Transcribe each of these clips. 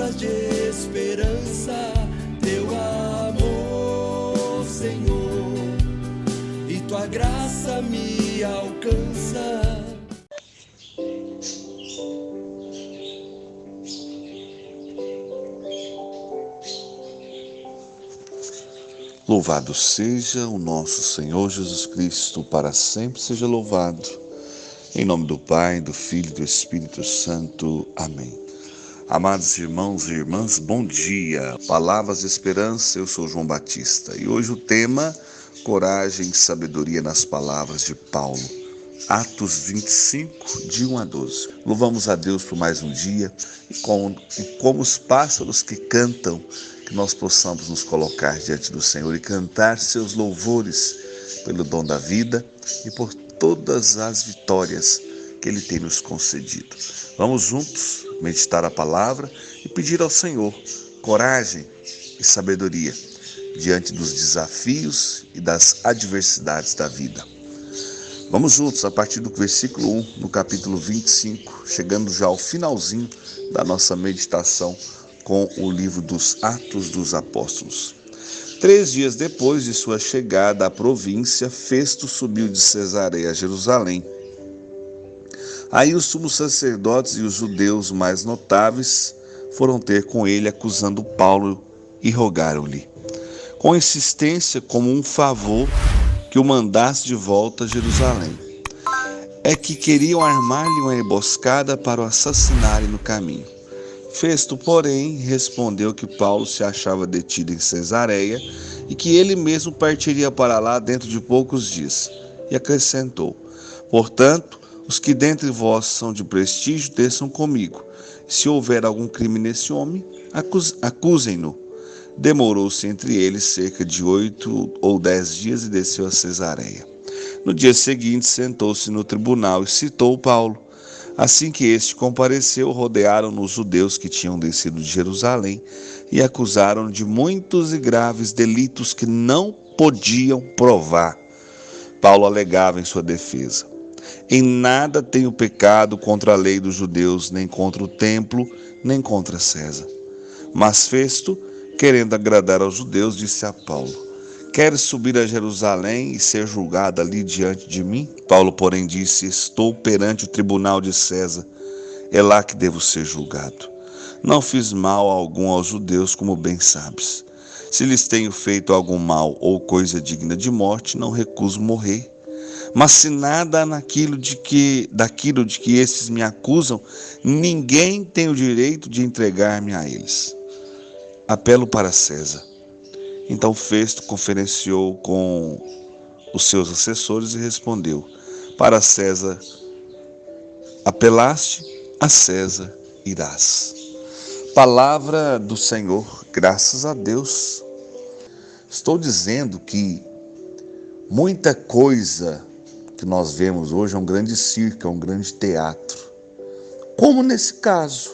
palavras de esperança, teu amor, Senhor, e tua graça me alcança. Louvado seja o nosso Senhor Jesus Cristo, para sempre seja louvado. Em nome do Pai, do Filho e do Espírito Santo. Amém. Amados irmãos e irmãs, bom dia. Palavras de esperança, eu sou João Batista. E hoje o tema, coragem e sabedoria nas palavras de Paulo. Atos 25, de 1 a 12. Louvamos a Deus por mais um dia e como os pássaros que cantam, que nós possamos nos colocar diante do Senhor e cantar seus louvores pelo dom da vida e por todas as vitórias que Ele tem nos concedido. Vamos juntos meditar a palavra e pedir ao Senhor coragem e sabedoria diante dos desafios e das adversidades da vida. Vamos juntos a partir do versículo 1, no capítulo 25, chegando já ao finalzinho da nossa meditação com o livro dos Atos dos Apóstolos. 3 dias depois de sua chegada à província, Festo subiu de Cesareia a Jerusalém. Aí os sumos sacerdotes e os judeus mais notáveis foram ter com ele, acusando Paulo, e rogaram-lhe, com insistência, como um favor, que o mandasse de volta a Jerusalém. É que queriam armar-lhe uma emboscada para o assassinarem no caminho. Festo, porém, respondeu que Paulo se achava detido em Cesareia e que ele mesmo partiria para lá dentro de poucos dias. E acrescentou: portanto, os que dentre vós são de prestígio, desçam comigo. Se houver algum crime nesse homem, acusem-no. Demorou-se entre eles cerca de 8 ou 10 dias e desceu a Cesareia. No dia seguinte, sentou-se no tribunal e citou Paulo. Assim que este compareceu, rodearam-no os judeus que tinham descido de Jerusalém e acusaram-no de muitos e graves delitos que não podiam provar. Paulo alegava em sua defesa: em nada tenho pecado contra a lei dos judeus, nem contra o templo, nem contra César. Mas Festo, querendo agradar aos judeus, disse a Paulo: queres subir a Jerusalém e ser julgado ali diante de mim? Paulo, porém, disse: estou perante o tribunal de César, é lá que devo ser julgado. Não fiz mal algum aos judeus, como bem sabes. Se lhes tenho feito algum mal ou coisa digna de morte, não recuso morrer. Mas se nada há daquilo de que esses me acusam, ninguém tem o direito de entregar-me a eles. Apelo para César. Então Festo conferenciou com os seus assessores e respondeu: para César apelaste, a César irás. Palavra do Senhor, graças a Deus. Estou dizendo que muita coisa que nós vemos hoje é um grande circo, é um grande teatro. Como nesse caso,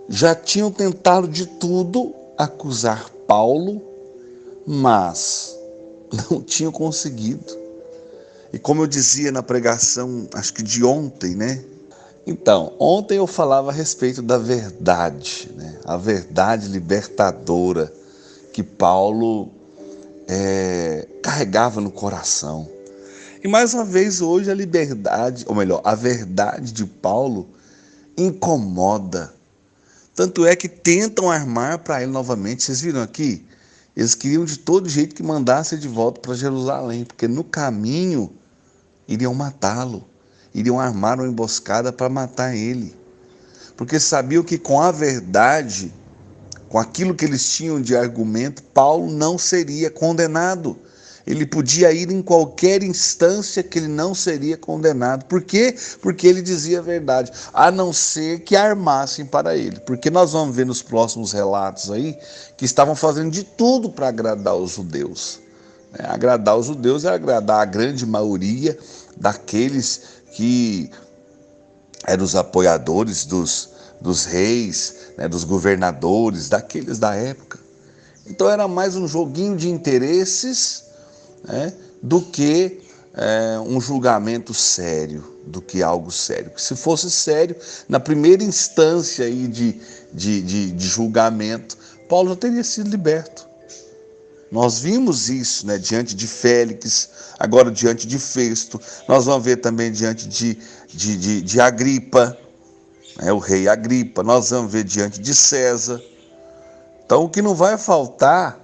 já tinham tentado de tudo acusar Paulo, mas não tinham conseguido. E como eu dizia na pregação, acho que de ontem, né? Então, ontem eu falava a respeito da verdade, né? A verdade libertadora que Paulo carregava no coração. E mais uma vez hoje a liberdade, ou melhor, a verdade de Paulo incomoda. Tanto é que tentam armar para ele novamente. Vocês viram aqui? Eles queriam de todo jeito que mandasse de volta para Jerusalém, porque no caminho iriam matá-lo, iriam armar uma emboscada para matar ele. Porque sabiam que com a verdade, com aquilo que eles tinham de argumento, Paulo não seria condenado. Ele podia ir em qualquer instância que ele não seria condenado. Por quê? Porque ele dizia a verdade, a não ser que armassem para ele. Porque nós vamos ver nos próximos relatos aí que estavam fazendo de tudo para agradar os judeus. Agradar os judeus é agradar a grande maioria daqueles que eram os apoiadores dos reis, dos governadores, daqueles da época. Então era mais um joguinho de interesses, do que um julgamento sério do que algo sério. Se fosse sério, na primeira instância aí de julgamento, Paulo já teria sido liberto. Nós vimos isso, né, diante de Félix, agora diante de Festo, nós vamos ver também diante de Agripa, né, o rei Agripa, nós vamos ver diante de César. Então o que não vai faltar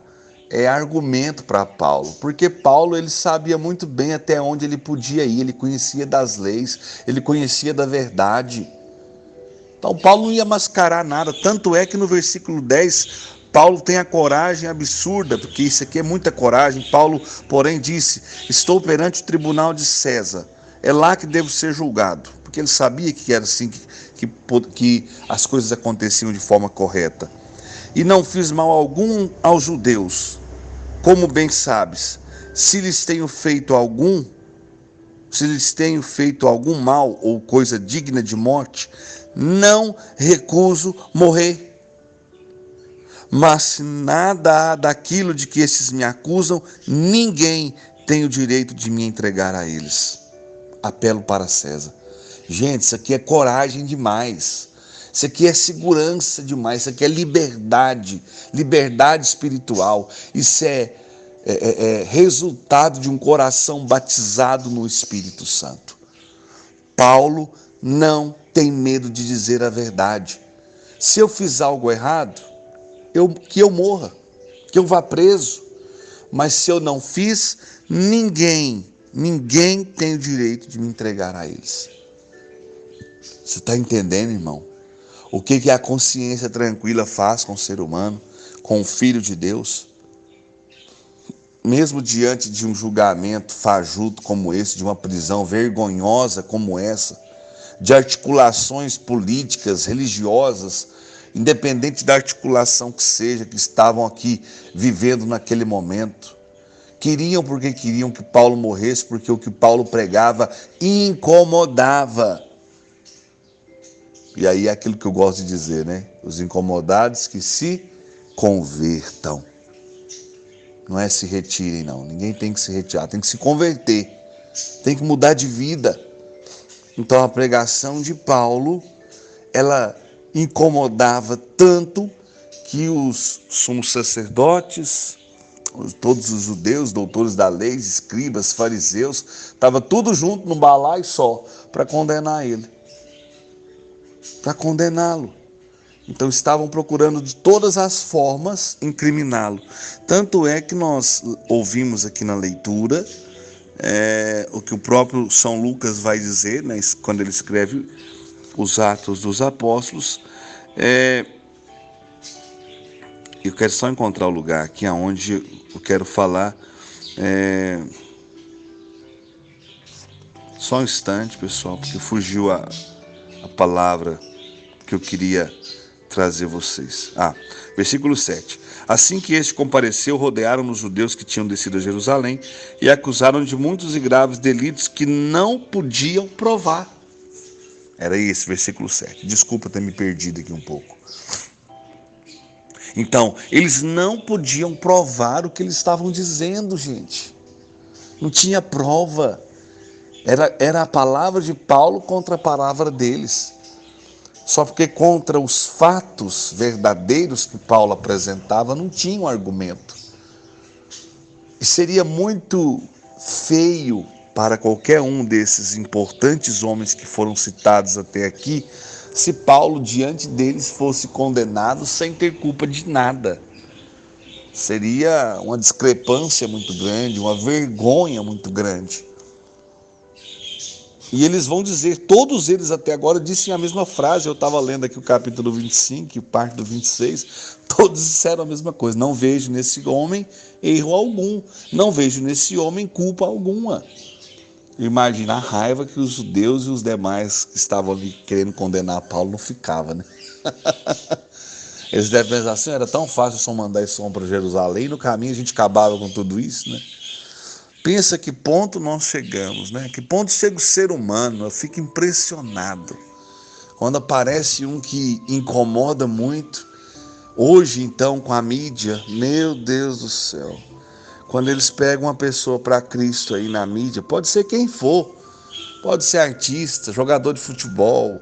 é argumento para Paulo, porque Paulo ele sabia muito bem até onde ele podia ir, ele conhecia das leis, ele conhecia da verdade. Então Paulo não ia mascarar nada, tanto é que no versículo 10, Paulo tem a coragem absurda, porque isso aqui é muita coragem. Paulo, porém, disse: estou perante o tribunal de César, é lá que devo ser julgado, porque ele sabia que era assim que as coisas aconteciam de forma correta. E não fiz mal algum aos judeus, como bem sabes. Se lhes tenho feito algum mal ou coisa digna de morte, não recuso morrer. Mas se nada há daquilo de que esses me acusam, ninguém tem o direito de me entregar a eles. Apelo para César. Gente, isso aqui é coragem demais. Isso aqui é segurança demais. Isso aqui é liberdade espiritual. Isso é resultado de um coração batizado no Espírito Santo. Paulo não tem medo de dizer a verdade. Se eu fiz algo errado, que eu morra, que eu vá preso. Mas se eu não fiz, ninguém tem o direito de me entregar a eles. Você está entendendo, irmão? O que a consciência tranquila faz com o ser humano, com o Filho de Deus? Mesmo diante de um julgamento fajuto como esse, de uma prisão vergonhosa como essa, de articulações políticas, religiosas, independente da articulação que seja, que estavam aqui vivendo naquele momento, queriam porque queriam que Paulo morresse, porque o que Paulo pregava incomodava. E aí é aquilo que eu gosto de dizer, né? Os incomodados que se convertam. Não é se retirem, não. Ninguém tem que se retirar, tem que se converter. Tem que mudar de vida. Então a pregação de Paulo, ela incomodava tanto que os sumos sacerdotes, todos os judeus, doutores da lei, escribas, fariseus, estava tudo junto num balaio só para condenar ele, para condená-lo. Então estavam procurando de todas as formas incriminá-lo. Tanto é que nós ouvimos aqui na leitura o que o próprio São Lucas vai dizer, né, quando ele escreve os Atos dos Apóstolos. Eu quero só encontrar o lugar aqui onde eu quero falar. Só um instante, pessoal, porque fugiu a palavra que eu queria trazer vocês. Versículo 7. Assim que este compareceu, rodearam os judeus que tinham descido a Jerusalém e acusaram de muitos e graves delitos que não podiam provar. Era esse, versículo 7. Desculpa ter me perdido aqui um pouco. Então, eles não podiam provar o que eles estavam dizendo, gente. Não tinha prova. Era a palavra de Paulo contra a palavra deles. Só porque contra os fatos verdadeiros que Paulo apresentava, não tinha um argumento. E seria muito feio para qualquer um desses importantes homens que foram citados até aqui, se Paulo diante deles fosse condenado sem ter culpa de nada. Seria uma discrepância muito grande, uma vergonha muito grande. E eles vão dizer, todos eles até agora dizem a mesma frase. Eu estava lendo aqui o capítulo 25 e parte do 26, todos disseram a mesma coisa: não vejo nesse homem erro algum, não vejo nesse homem culpa alguma. Imagina a raiva que os judeus e os demais que estavam ali querendo condenar Paulo não ficavam, né? Eles devem pensar assim: era tão fácil só mandar esse homem para Jerusalém, e no caminho a gente acabava com tudo isso, né? Pensa que ponto nós chegamos, né? Que ponto chega o ser humano. Eu fico impressionado quando aparece um que incomoda muito. Hoje, então, com a mídia, meu Deus do céu, quando eles pegam uma pessoa para Cristo aí na mídia, pode ser quem for, pode ser artista, jogador de futebol,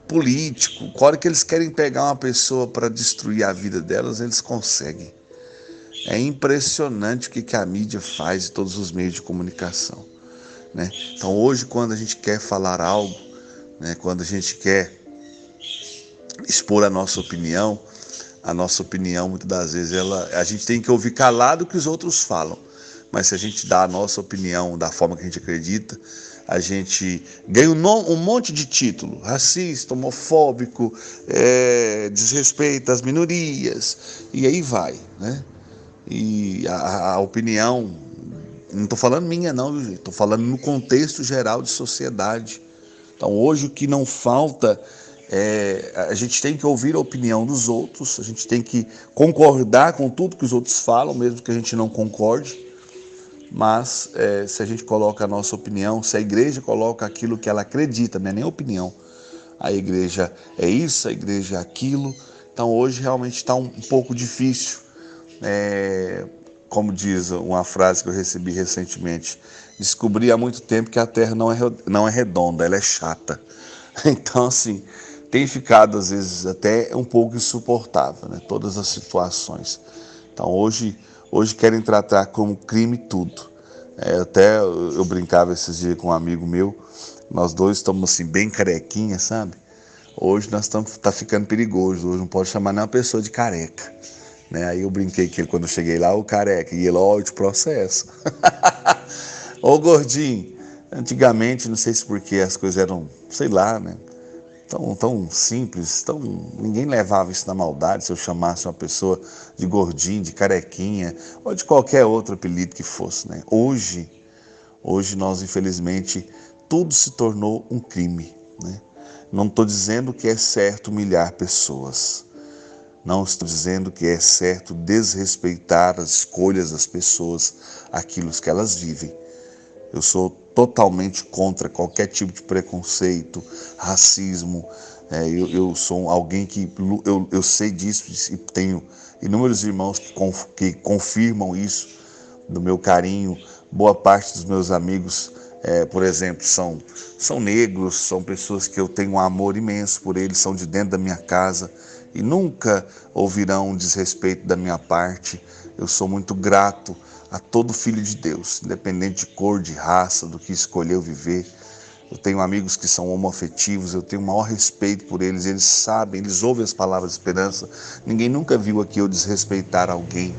político, a hora que eles querem pegar uma pessoa para destruir a vida delas, eles conseguem. É impressionante o que a mídia faz em todos os meios de comunicação, né? Então hoje, quando a gente quer falar algo, né, quando a gente quer expor a nossa opinião muitas das vezes a gente tem que ouvir calado o que os outros falam, mas se a gente dá a nossa opinião da forma que a gente acredita, a gente ganha um monte de título: racista, homofóbico, desrespeita as minorias, e aí vai, né? E a opinião, não estou falando minha não, estou falando no contexto geral de sociedade. Então hoje o que não falta a gente tem que ouvir a opinião dos outros, a gente tem que concordar com tudo que os outros falam, mesmo que a gente não concorde, mas se a gente coloca a nossa opinião, se a igreja coloca aquilo que ela acredita, não é nem opinião, a igreja é isso, a igreja é aquilo, então hoje realmente está um pouco difícil. Como diz uma frase que eu recebi recentemente: descobri há muito tempo que a Terra não é redonda, ela é chata. Então, assim, tem ficado às vezes até um pouco insuportável, né? Todas as situações. Então hoje querem tratar como crime tudo. Até eu brincava esses dias com um amigo meu, nós dois estamos assim bem carequinha, sabe? Hoje tá ficando perigoso, hoje não pode chamar nenhuma pessoa de careca, né? Aí eu brinquei que ele, quando eu cheguei lá, o careca, e ele, ó, de processo. Ô gordinho, antigamente, não sei se porque as coisas eram, sei lá, né? Tão simples, ninguém levava isso na maldade se eu chamasse uma pessoa de gordinho, de carequinha, ou de qualquer outro apelido que fosse, né? Hoje nós, infelizmente, tudo se tornou um crime, né? Não estou dizendo que é certo humilhar pessoas, não estou dizendo que é certo desrespeitar as escolhas das pessoas, aquilo que elas vivem. Eu sou totalmente contra qualquer tipo de preconceito, racismo. Eu sou alguém que eu sei disso e tenho inúmeros irmãos que confirmam isso, do meu carinho. Boa parte dos meus amigos, por exemplo, são negros, são pessoas que eu tenho um amor imenso por eles, são de dentro da minha casa e nunca ouvirão um desrespeito da minha parte. Eu sou muito grato a todo filho de Deus, independente de cor, de raça, do que escolheu viver. Eu tenho amigos que são homoafetivos, eu tenho o maior respeito por eles, eles sabem, eles ouvem as palavras de esperança. Ninguém nunca viu aqui eu desrespeitar alguém.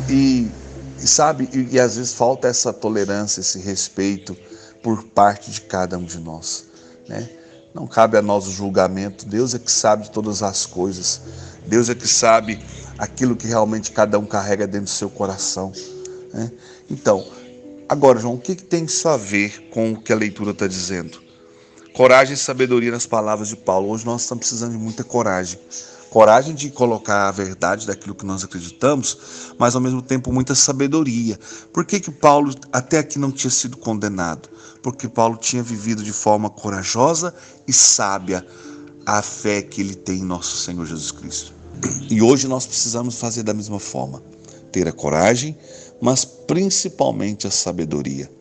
E sabe, e às vezes falta essa tolerância, esse respeito por parte de cada um de nós, né? Não cabe a nós o julgamento, Deus é que sabe de todas as coisas, Deus é que sabe aquilo que realmente cada um carrega dentro do seu coração, né? Então, agora, João, o que tem isso a ver com o que a leitura está dizendo? Coragem e sabedoria nas palavras de Paulo. Hoje nós estamos precisando de muita coragem. Coragem de colocar a verdade daquilo que nós acreditamos, mas ao mesmo tempo muita sabedoria. Por que Paulo até aqui não tinha sido condenado? Porque Paulo tinha vivido de forma corajosa e sábia a fé que ele tem em nosso Senhor Jesus Cristo. E hoje nós precisamos fazer da mesma forma. Ter a coragem, mas principalmente a sabedoria.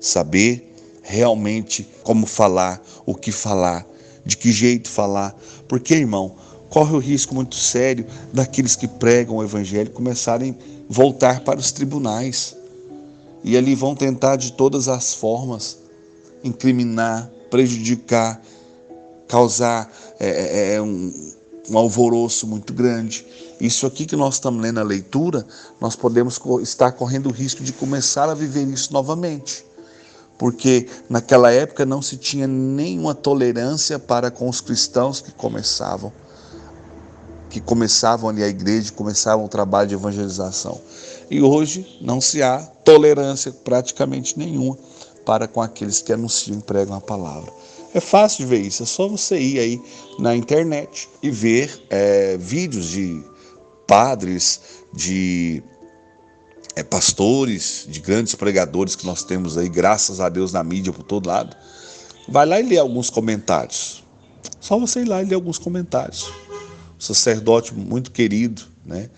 Saber realmente como falar, o que falar, de que jeito falar. Porque, irmão, corre o risco muito sério daqueles que pregam o evangelho começarem a voltar para os tribunais. E ali vão tentar de todas as formas incriminar, prejudicar, causar um alvoroço muito grande. Isso aqui que nós estamos lendo a leitura, nós podemos estar correndo o risco de começar a viver isso novamente. Porque naquela época não se tinha nenhuma tolerância para com os cristãos que começavam ali a igreja, começavam o trabalho de evangelização. E hoje não se há tolerância praticamente nenhuma para com aqueles que anunciam e pregam a palavra. É fácil de ver isso, é só você ir aí na internet e ver vídeos de padres, de pastores, de grandes pregadores que nós temos aí, graças a Deus, na mídia por todo lado. Vai lá e lê alguns comentários. Só você ir lá e ler alguns comentários. Um sacerdote muito querido, né?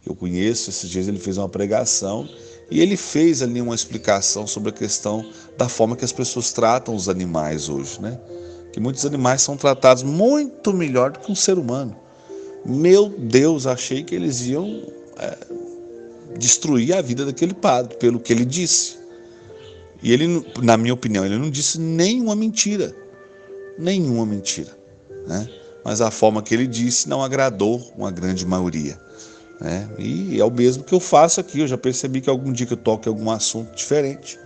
Eu conheço, esses dias ele fez uma pregação e ele fez ali uma explicação sobre a questão da forma que as pessoas tratam os animais hoje, né? Que muitos animais são tratados muito melhor do que um ser humano. Meu Deus, achei que eles iam destruir a vida daquele padre, pelo que ele disse. E ele, na minha opinião, ele não disse nenhuma mentira, né? Mas a forma que ele disse não agradou uma grande maioria, né? E é o mesmo que eu faço aqui. Eu já percebi que algum dia que eu toque algum assunto diferente,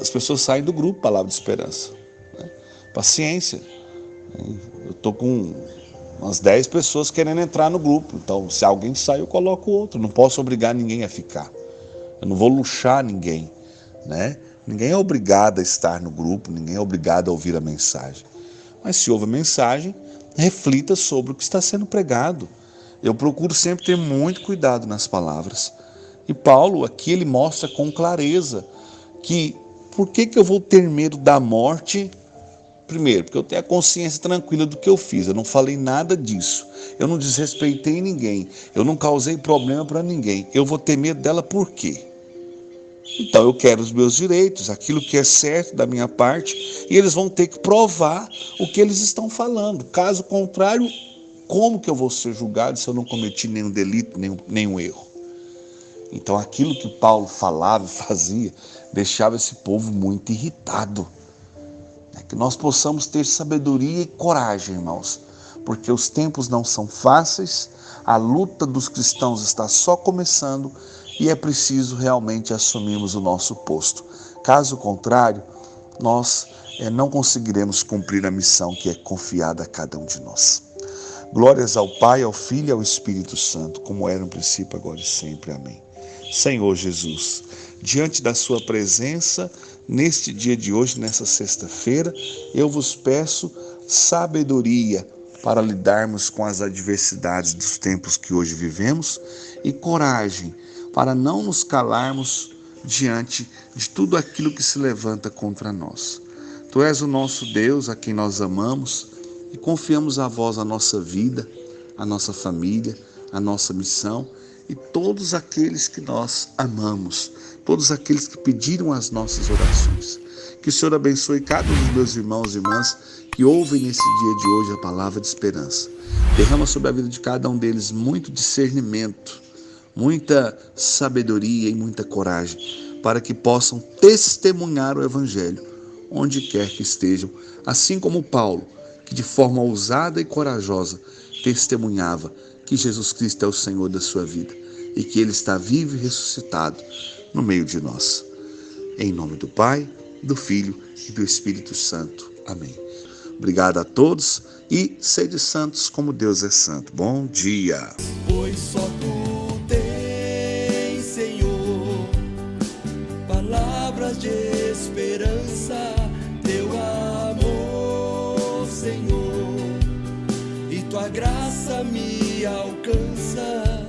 as pessoas saem do grupo Palavra de Esperança, né? Paciência. Eu estou com umas 10 pessoas querendo entrar no grupo, então se alguém sai eu coloco outro. Não posso obrigar ninguém a ficar, eu não vou luxar ninguém, né? Ninguém é obrigado a estar no grupo, ninguém é obrigado a ouvir a mensagem. Mas se ouve a mensagem, reflita sobre o que está sendo pregado. Eu procuro sempre ter muito cuidado nas palavras. E Paulo aqui ele mostra com clareza que por que eu vou ter medo da morte? Primeiro, porque eu tenho a consciência tranquila do que eu fiz. Eu não falei nada disso. Eu não desrespeitei ninguém. Eu não causei problema para ninguém. Eu vou ter medo dela por quê? Então eu quero os meus direitos, aquilo que é certo da minha parte, e eles vão ter que provar o que eles estão falando. Caso contrário, como que eu vou ser julgado se eu não cometi nenhum delito, nenhum erro? Então aquilo que Paulo falava e fazia deixava esse povo muito irritado. Que nós possamos ter sabedoria e coragem, irmãos, porque os tempos não são fáceis, a luta dos cristãos está só começando e é preciso realmente assumirmos o nosso posto. Caso contrário, nós não conseguiremos cumprir a missão que é confiada a cada um de nós. Glórias ao Pai, ao Filho e ao Espírito Santo, como era no princípio, agora e sempre. Amém. Senhor Jesus, diante da sua presença, neste dia de hoje, nessa sexta-feira, eu vos peço sabedoria para lidarmos com as adversidades dos tempos que hoje vivemos e coragem para não nos calarmos diante de tudo aquilo que se levanta contra nós. Tu és o nosso Deus, a quem nós amamos e confiamos a vós a nossa vida, a nossa família, a nossa missão e todos aqueles que nós amamos, todos aqueles que pediram as nossas orações. Que o Senhor abençoe cada um dos meus irmãos e irmãs que ouvem nesse dia de hoje a palavra de esperança. Derrama sobre a vida de cada um deles muito discernimento, muita sabedoria e muita coragem, para que possam testemunhar o Evangelho, onde quer que estejam, assim como Paulo, que de forma ousada e corajosa testemunhava que Jesus Cristo é o Senhor da sua vida e que Ele está vivo e ressuscitado no meio de nós. Em nome do Pai, do Filho e do Espírito Santo. Amém. Obrigado a todos e sede santos como Deus é santo. Bom dia. Pois só tu tens, Senhor, palavras de esperança, teu amor, Senhor, e tua graça me alcança.